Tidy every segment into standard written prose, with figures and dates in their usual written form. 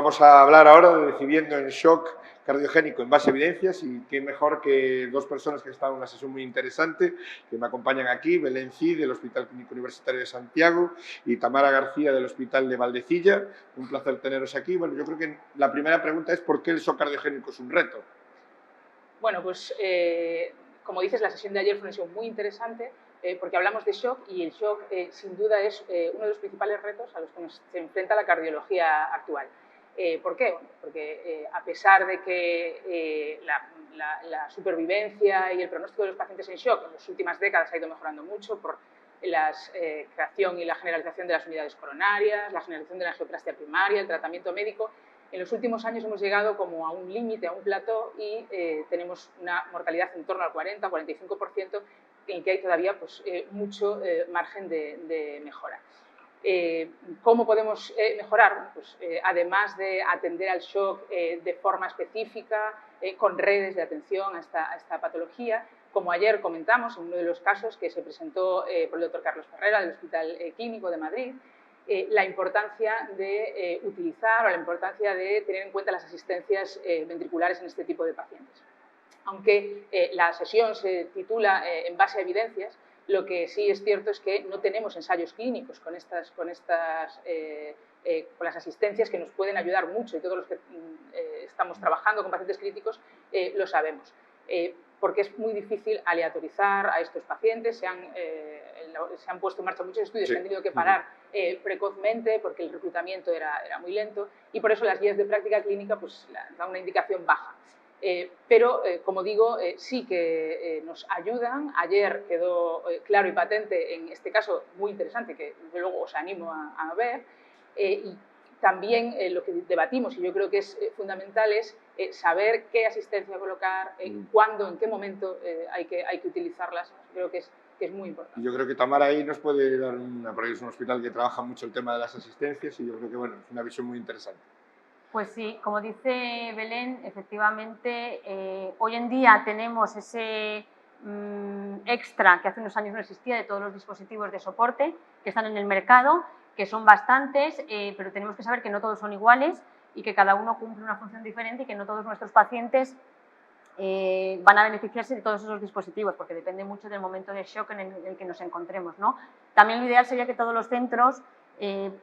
vamos a hablar ahora de decidiendo en shock cardiogénico en base a evidencias, y qué mejor que dos personas que están en una sesión muy interesante, que me acompañan aquí: Belén Cid, del Hospital Clínico Universitario de Santiago, y Tamara García, del Hospital de Valdecilla. Un placer teneros aquí. Bueno, yo creo que la primera pregunta es: ¿por qué el shock cardiogénico es un reto? Bueno, pues como dices, la sesión de ayer fue una sesión muy interesante porque hablamos de shock, y el shock sin duda es uno de los principales retos a los que se enfrenta la cardiología actual. ¿Por qué? Bueno, porque a pesar de que la supervivencia y el pronóstico de los pacientes en shock en las últimas décadas ha ido mejorando mucho por la creación y la generalización de las unidades coronarias, la generalización de la angioplastia primaria, el tratamiento médico, en los últimos años hemos llegado como a un límite, a un plató, y tenemos una mortalidad en torno al 40-45%, en que hay todavía pues, mucho margen de mejora. ¿Cómo podemos mejorar? Bueno, pues, además de atender al shock de forma específica, con redes de atención a esta patología, como ayer comentamos en uno de los casos que se presentó por el doctor Carlos Ferrera del Hospital Clínico de Madrid, la importancia de utilizar, o la importancia de tener en cuenta las asistencias ventriculares en este tipo de pacientes. Aunque la sesión se titula en base a evidencias, lo que sí es cierto es que no tenemos ensayos clínicos con las asistencias que nos pueden ayudar mucho, y todos los que estamos trabajando con pacientes críticos lo sabemos. Porque es muy difícil aleatorizar a estos pacientes. Se han puesto en marcha muchos estudios que han tenido que parar precozmente porque el reclutamiento era muy lento, y por eso las guías de práctica clínica pues, dan una indicación baja. Pero, como digo, sí que nos ayudan. Ayer quedó claro y patente, en este caso muy interesante, que luego os animo a ver, y también lo que debatimos, y yo creo que es fundamental, es saber qué asistencia colocar, cuándo, en qué momento hay que utilizarlas. Creo que es muy importante. Yo creo que Tamara ahí nos puede dar porque es un hospital que trabaja mucho el tema de las asistencias, y yo creo que bueno, es una visión muy interesante. Pues sí, como dice Belén, efectivamente, hoy en día tenemos ese extra que hace unos años no existía, de todos los dispositivos de soporte que están en el mercado, que son bastantes, pero tenemos que saber que no todos son iguales y que cada uno cumple una función diferente, y que no todos nuestros pacientes van a beneficiarse de todos esos dispositivos, porque depende mucho del momento de shock en el que nos encontremos, ¿no? También lo ideal sería que todos los centros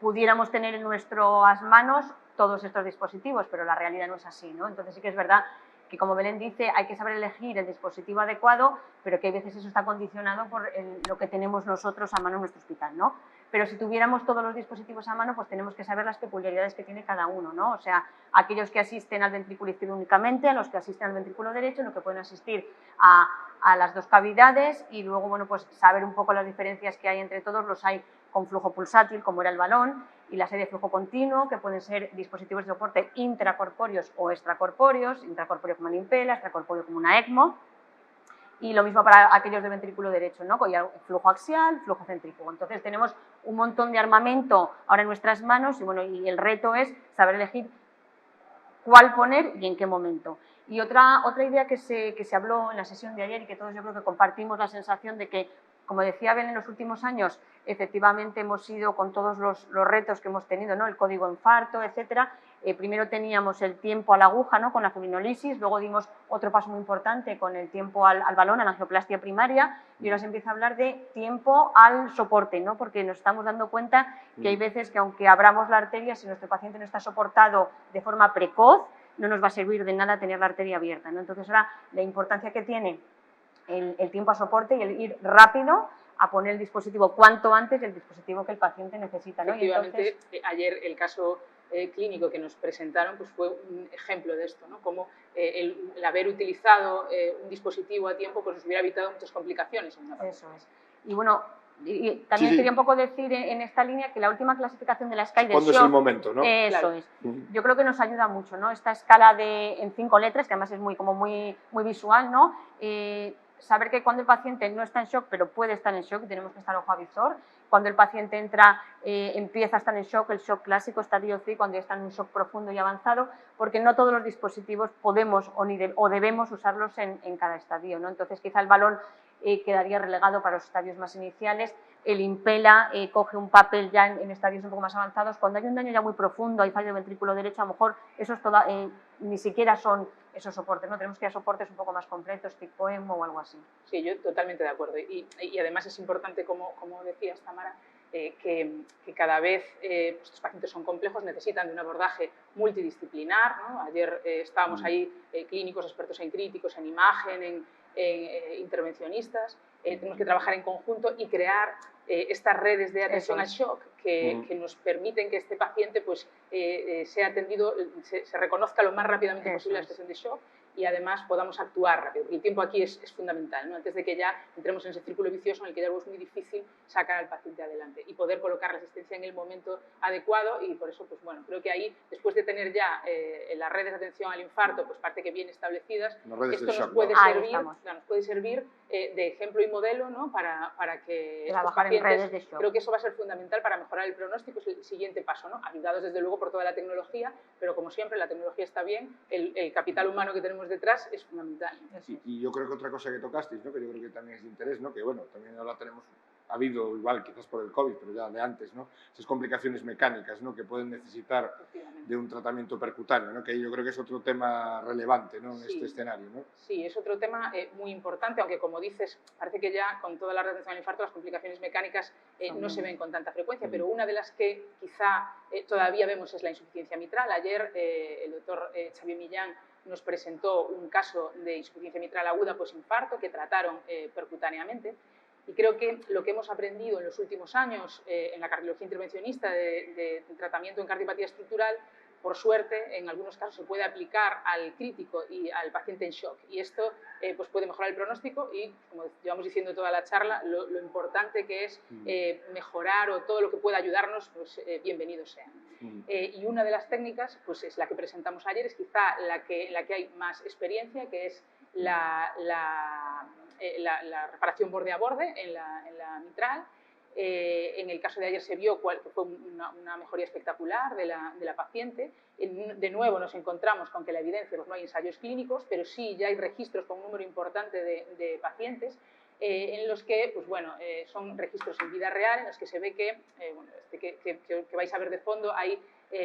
pudiéramos tener en nuestras manos todos estos dispositivos, pero la realidad no es así, ¿no? Entonces sí que es verdad que, como Belén dice, hay que saber elegir el dispositivo adecuado, pero que a veces eso está condicionado por lo que tenemos nosotros a mano en nuestro hospital, ¿no? Pero si tuviéramos todos los dispositivos a mano, pues tenemos que saber las peculiaridades que tiene cada uno, ¿no? O sea, aquellos que asisten al ventrículo izquierdo únicamente, a los que asisten al ventrículo derecho, los que pueden asistir a las dos cavidades, y luego, bueno, pues saber un poco las diferencias que hay entre todos. Los hay con flujo pulsátil, como era el balón, y las hay de flujo continuo, que pueden ser dispositivos de soporte intracorpóreos o extracorpóreos, intracorpóreo como una Impella, extracorpóreo como una ECMO, y lo mismo para aquellos de ventrículo derecho, ¿no? Con flujo axial, flujo centrífugo. Entonces tenemos un montón de armamento ahora en nuestras manos, y bueno, y el reto es saber elegir cuál poner y en qué momento. Y otra idea que se habló en la sesión de ayer, y que todos yo creo que compartimos la sensación de que, como decía Ben, en los últimos años efectivamente hemos ido con todos los retos que hemos tenido, ¿no? El código infarto, etcétera. Primero teníamos el tiempo a la aguja, ¿no? Con la fibrinolisis, luego dimos otro paso muy importante con el tiempo al balón, a la angioplastia primaria, y ahora se empieza a hablar de tiempo al soporte, ¿no? Porque nos estamos dando cuenta que hay veces que, aunque abramos la arteria, si nuestro paciente no está soportado de forma precoz, no nos va a servir de nada tener la arteria abierta, ¿no? Entonces ahora la importancia que tiene el tiempo a soporte y el ir rápido a poner el dispositivo cuanto antes del dispositivo que el paciente necesita, ¿no? Efectivamente, entonces, ayer el caso clínico que nos presentaron pues fue un ejemplo de esto, ¿no? Como el haber utilizado un dispositivo a tiempo pues nos hubiera evitado muchas complicaciones en una patología. Eso es. Y bueno, y también quería un poco decir en esta línea que la última clasificación de la SCAI del shock... ¿Cuándo es el momento, no? Eso claro. Es. Yo creo que nos ayuda mucho, ¿no? Esta escala en 5 letras, que además es muy visual, ¿no? Saber que cuando el paciente no está en shock, pero puede estar en shock, tenemos que estar ojo a visor. Cuando el paciente empieza a estar en shock, el shock clásico, estadio C, cuando ya está en un shock profundo y avanzado, porque no todos los dispositivos podemos o debemos usarlos en cada estadio, ¿no? Entonces, quizá el balón quedaría relegado para los estadios más iniciales. El Impela coge un papel ya en estadios un poco más avanzados. Cuando hay un daño ya muy profundo, hay fallo del ventrículo derecho, a lo mejor esos ni siquiera son esos soportes, ¿no? Tenemos que ir a soportes un poco más completos, tipo EMO o algo así. Sí, yo totalmente de acuerdo. Y además es importante, como decías, Tamara, que cada vez estos pacientes son complejos, necesitan de un abordaje multidisciplinar, ¿no? Ayer estábamos ahí clínicos, expertos en críticos, en imagen, en intervencionistas. Tenemos que trabajar en conjunto y crear estas redes de atención al shock que nos permiten que este paciente pues, sea atendido, se reconozca lo más rápidamente posible la situación de shock y además podamos actuar rápido. El tiempo aquí es fundamental, ¿no? Antes de que ya entremos en ese círculo vicioso en el que ya es muy difícil sacar al paciente adelante y poder colocar la asistencia en el momento adecuado. Y por eso, pues bueno, creo que ahí, después de tener ya las redes de atención al infarto, pues parte que bien establecidas, esto nos puede servir de ejemplo y modelo, ¿no? para que trabajar estos pacientes, en redes de shock. Creo que eso va a ser fundamental para mejorar el pronóstico, es el siguiente paso, ¿no? Ayudados desde luego por toda la tecnología, pero como siempre la tecnología está bien, el capital humano que tenemos detrás es fundamental. Y yo creo que otra cosa que tocasteis, ¿no? Que yo creo que también es de interés, ¿no? Que bueno, también ahora ha habido igual quizás por el COVID, pero ya de antes, ¿no? Esas complicaciones mecánicas, ¿no? Que pueden necesitar de un tratamiento percutáneo, ¿no? Que yo creo que es otro tema relevante, ¿no? En este escenario, ¿no? Sí, es otro tema muy importante, aunque como dices, parece que ya con toda la atención al infarto las complicaciones mecánicas no se ven con tanta frecuencia, pero una de las que quizá todavía vemos es la insuficiencia mitral. Ayer el doctor Xavier Millán nos presentó un caso de insuficiencia mitral aguda posinfarto que trataron percutáneamente. Y creo que lo que hemos aprendido en los últimos años en la cardiología intervencionista de tratamiento en cardiopatía estructural, por suerte, en algunos casos se puede aplicar al crítico y al paciente en shock. Y esto pues puede mejorar el pronóstico y, como llevamos diciendo toda la charla, lo importante que es mejorar o todo lo que pueda ayudarnos, pues bienvenido sea. Y una de las técnicas pues es la que presentamos ayer, es quizá la que hay más experiencia, que es la reparación borde a borde en la mitral. En el caso de ayer se vio que fue una mejoría espectacular de la paciente. De nuevo nos encontramos con que la evidencia, pues no hay ensayos clínicos, pero sí ya hay registros con un número importante de pacientes en los que, pues bueno, son registros en vida real, en los que se ve que, que vais a ver de fondo, hay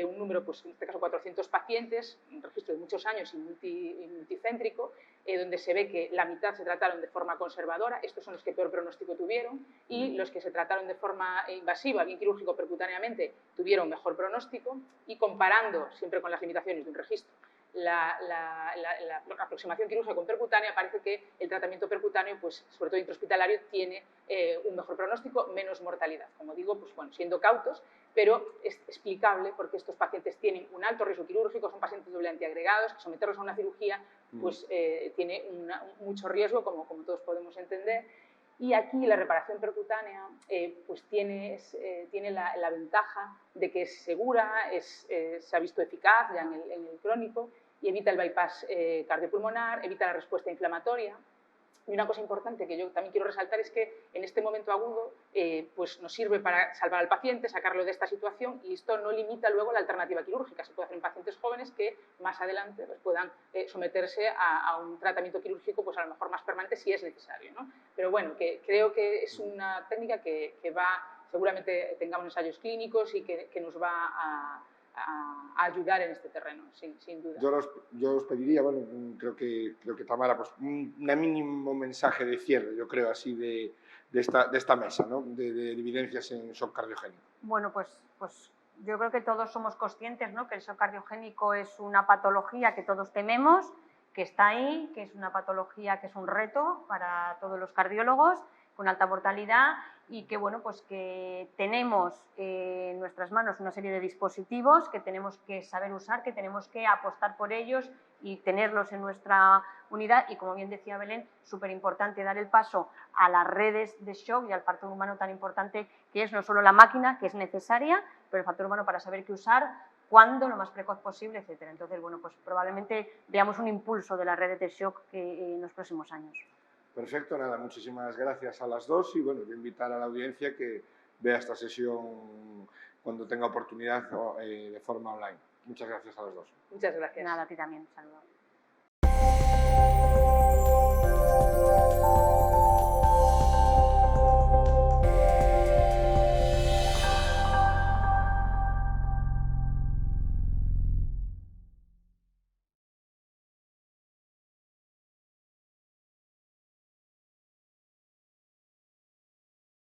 un número, pues en este caso 400 pacientes, un registro de muchos años y multicéntrico, donde se ve que la mitad se trataron de forma conservadora, estos son los que peor pronóstico tuvieron, y los que se trataron de forma invasiva, bien quirúrgico percutáneamente, tuvieron mejor pronóstico, y comparando, siempre con las limitaciones de un registro, la aproximación quirúrgica con percutánea, parece que el tratamiento percutáneo, pues, sobre todo intrahospitalario, tiene un mejor pronóstico, menos mortalidad. Como digo, pues, bueno, siendo cautos, pero es explicable porque estos pacientes tienen un alto riesgo quirúrgico, son pacientes doble antiagregados, que someterlos a una cirugía pues, tiene mucho riesgo, como todos podemos entender. Y aquí la reparación percutánea pues tiene la ventaja de que es segura, se ha visto eficaz ya en el crónico y evita el bypass cardiopulmonar, evita la respuesta inflamatoria. Y una cosa importante que yo también quiero resaltar es que en este momento agudo pues nos sirve para salvar al paciente, sacarlo de esta situación, y esto no limita luego la alternativa quirúrgica. Se puede hacer en pacientes jóvenes que más adelante pues, puedan someterse a un tratamiento quirúrgico pues a lo mejor más permanente si es necesario, ¿no? Pero bueno, que creo que es una técnica que seguramente tengamos ensayos clínicos y que nos va a ayudar en este terreno, sin duda. Yo os pediría, bueno, creo que Tamara, pues un mínimo mensaje de cierre, yo creo, así de esta mesa, ¿no? de evidencias en shock cardiogénico. Bueno, pues yo creo que todos somos conscientes, ¿no? Que el shock cardiogénico es una patología que todos tememos, que está ahí, que es una patología que es un reto para todos los cardiólogos, con alta mortalidad, y que, bueno, pues que tenemos en nuestras manos una serie de dispositivos que tenemos que saber usar, que tenemos que apostar por ellos y tenerlos en nuestra unidad. Y como bien decía Belén, súper importante dar el paso a las redes de shock y al factor humano tan importante que es no solo la máquina, que es necesaria, pero el factor humano para saber qué usar, cuándo, lo más precoz posible, etc. Entonces, bueno, pues probablemente veamos un impulso de las redes de shock en los próximos años. Perfecto, nada, muchísimas gracias a las dos y bueno, voy a invitar a la audiencia que vea esta sesión cuando tenga oportunidad de forma online. Muchas gracias a las dos. Muchas gracias. Nada, a ti también. Saludos.